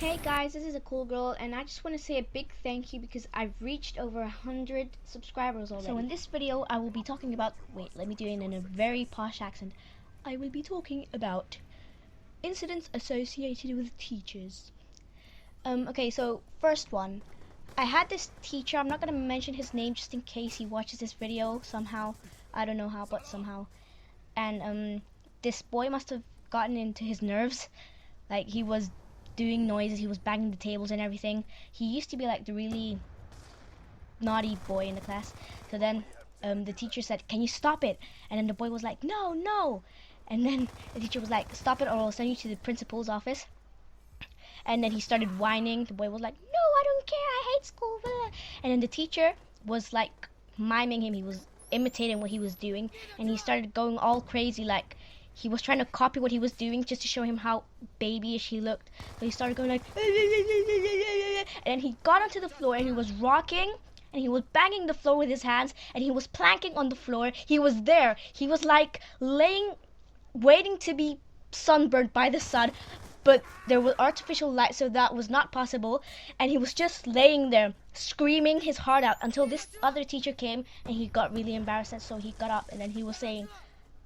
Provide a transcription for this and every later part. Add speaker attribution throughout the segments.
Speaker 1: Hey guys, this is a cool girl, and I just want to say a big thank you because I've reached over 100 subscribers already. So in this video, I will be talking about, wait, let me do it in a very posh accent. I will be talking about incidents associated with teachers. Okay, so first one. I had this teacher, I'm not going to mention his name just in case he watches this video somehow. I don't know how, but somehow. And this boy must have gotten into his nerves. Like, he was doing noises, he was banging the tables and everything. He used to be like the really naughty boy in the class. So then the teacher said, "Can you stop it?" And then the boy was like, "No, no." And then the teacher was like, "Stop it or I'll send you to the principal's office." And then he started whining. The boy was like, "No, I don't care, I hate school." And then the teacher was like miming him. He was imitating what he was doing, and he started going all crazy, like he was trying to copy what he was doing just to show him how babyish he looked. So he started going like, and then he got onto the floor and he was rocking and he was banging the floor with his hands and he was planking on the floor. He was there. He was like laying, waiting to be sunburned by the sun, but there was artificial light, so that was not possible. And he was just laying there, screaming his heart out until this other teacher came and he got really embarrassed. And so he got up and then he was saying,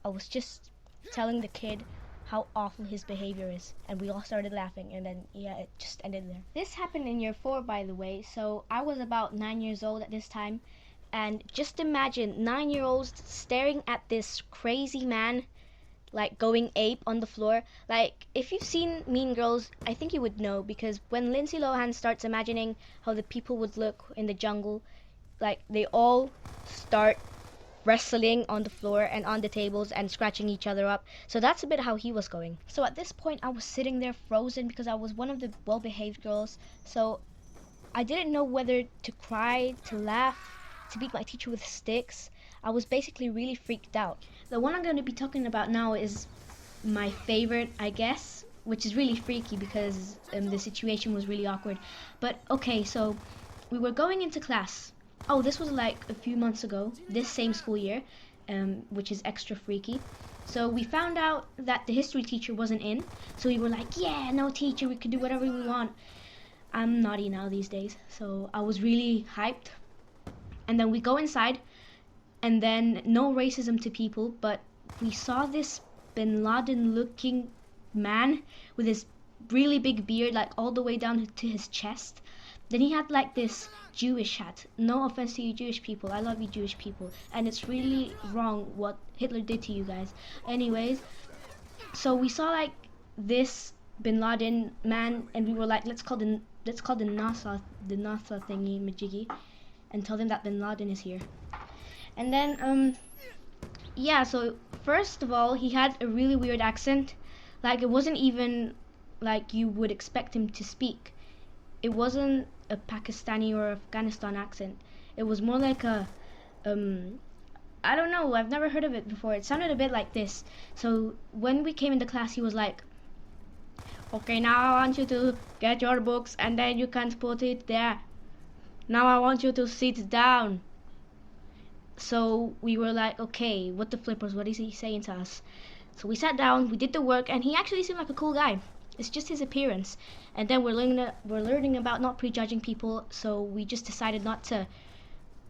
Speaker 1: "I was just telling the kid how awful his behavior is," and we all started laughing, and then yeah, it just ended there. This happened in year 4, by the way, so I was about 9 years old at this time, and just imagine 9-year-olds staring at this crazy man like going ape on the floor. Like, if you've seen Mean Girls, I think you would know, because when Lindsay Lohan starts imagining how the people would look in the jungle, like they all start wrestling on the floor and on the tables and scratching each other up. So that's a bit how he was going. So at this point I was sitting there frozen because I was one of the well-behaved girls. So I didn't know whether to cry, to laugh, to beat my teacher with sticks. I was basically really freaked out. The one I'm going to be talking about now is my favorite, I guess, which is really freaky because the situation was really awkward. But okay, so we were going into class. Oh, this was like a few months ago, this same school year, which is extra freaky. So we found out that the history teacher wasn't in, so we were like, yeah, no teacher, we can do whatever we want. I'm naughty now these days, so I was really hyped. And then we go inside, and then no racism to people, but we saw this Bin Laden looking man with his really big beard, like all the way down to his chest. Then he had like this Jewish hat. No offense to you Jewish people, I love you Jewish people, and it's really wrong what Hitler did to you guys. Anyways, so we saw like this Bin Laden man, and we were like, let's call the NASA thingy majiggy and tell them that Bin Laden is here. And then yeah, so first of all, he had a really weird accent. Like, it wasn't even like you would expect him to speak. It wasn't a Pakistani or Afghanistan accent. It was more like a I don't know, I've never heard of it before. It sounded a bit like this. So when we came into class, he was like, "Okay, now I want you to get your books and then you can put it there. Now I want you to sit down." So we were like, okay, what the flippers, what is he saying to us? So we sat down, we did the work, and he actually seemed like a cool guy. It's just his appearance. And then we're learning about not prejudging people, so we just decided not to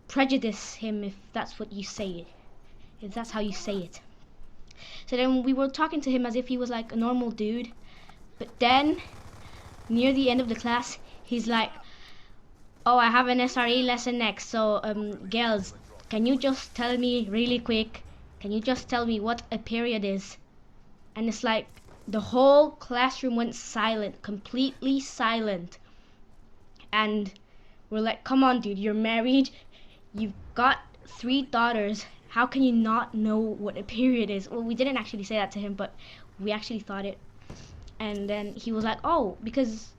Speaker 1: prejudice him, if that's what you say it, if that's how you say it. So then we were talking to him as if he was like a normal dude, but then near the end of the class, he's like, "Oh, I have an SRE lesson next, so girls, can you just tell me really quick, can you just tell me what a period is?" And it's like the whole classroom went silent, completely silent. And we're like, come on dude, you're married, you've got 3 daughters, how can you not know what a period is? Well, we didn't actually say that to him, but we actually thought it. And then he was like, "Oh, because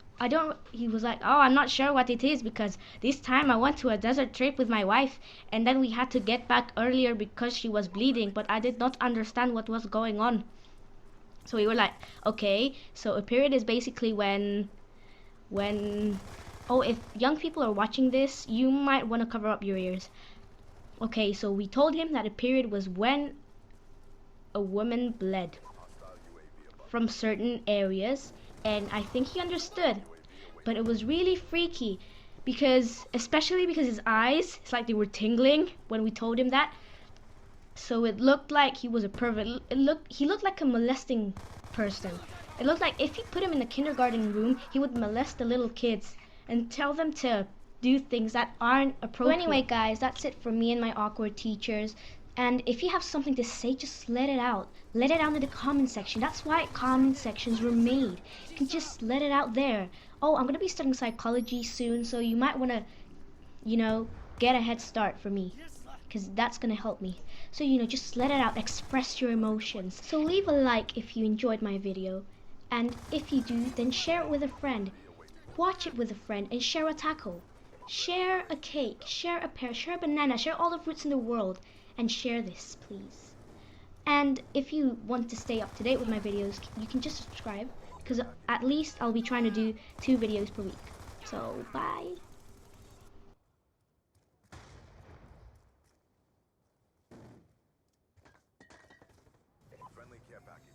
Speaker 1: he was like, "Oh, I'm not sure what it is because this time I went to a desert trip with my wife and then we had to get back earlier because she was bleeding, but I did not understand what was going on." So we were like, okay, so a period is basically when oh, if young people are watching this, you might want to cover up your ears. Okay, so we told him that a period was when a woman bled from certain areas, and I think he understood. but it was really freaky because, especially because his eyes, it's like they were tingling when we told him that. So it looked like he was a pervert. He looked like a molesting person. It looked like if you put him in the kindergarten room, he would molest the little kids and tell them to do things that aren't appropriate. So anyway, guys, that's it for me and my awkward teachers. And if you have something to say, just let it out. Let it out in the comment section. That's why comment sections were made. You can just let it out there. Oh, I'm going to be studying psychology soon, so you might want to, you know, get a head start for me, because that's going to help me. So, you know, just let it out. Express your emotions. So leave a like if you enjoyed my video. And if you do, then share it with a friend. Watch it with a friend and share a taco. Share a cake, share a pear, share a banana, share all the fruits in the world. And share this, please. And if you want to stay up to date with my videos, you can just subscribe, because at least I'll be trying to do 2 videos per week. So, bye.
Speaker 2: Friendly care package.